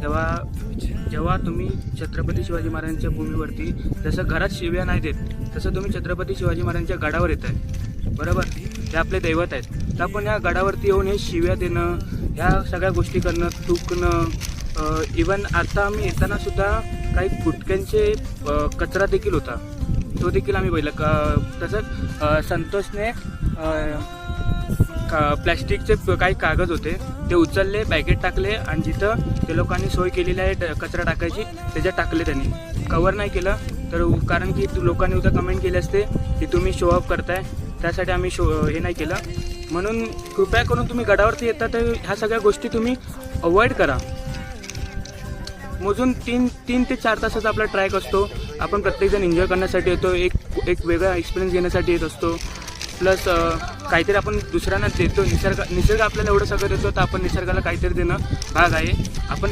तेव्हा जेव्हा तुम्ही छत्रपती शिवाजी महाराजांच्या भूमीवरती जसं घरात शिव्या नाही देत तसं तुम्ही छत्रपती शिवाजी महाराजांच्या गडावर येत आहे, बरोबर? ते आपले दैवत आहेत. तर आपण या गडावरती येऊन हे शिव्या देणं, ह्या सगळ्या गोष्टी करणं, थुंकणं, इवन आता आम्ही येताना सुद्धा काही गुटख्यांचे कचरा देखील होता, तो देखील आम्ही पाहिलं. तसंच संतोषने प्लॅस्टिकचे काही कागद होते ते उचलले, बॅगेत टाकले आणि जिथं ते लोकांनी सोय केलेली आहे कचरा टाकायची त्याच्यात टाकले. त्यांनी कवर नाही केलं तर कारण की लोकांनी उद्या कमेंट केली असते की तुम्ही शो ऑफ करताय, त्यासाठी आम्ही हे नाही केलं. म्हणून कृपया करून तुम्ही गडावरती येता तर ह्या सगळ्या गोष्टी तुम्ही अवॉइड करा. मोजून 3 ते 4 तासाचा आपला ट्रॅक असतो. आपण प्रत्येकजण एन्जॉय करण्यासाठी येतो, एक वेगळा एक्सपिरियन्स घेण्यासाठी येत असतो. प्लस काहीतरी आपण दुसऱ्यांना देतो. निसर्ग आपल्याला एवढं सगळं देतो तर आपण निसर्गाला काहीतरी देणं भाग आहे. आपण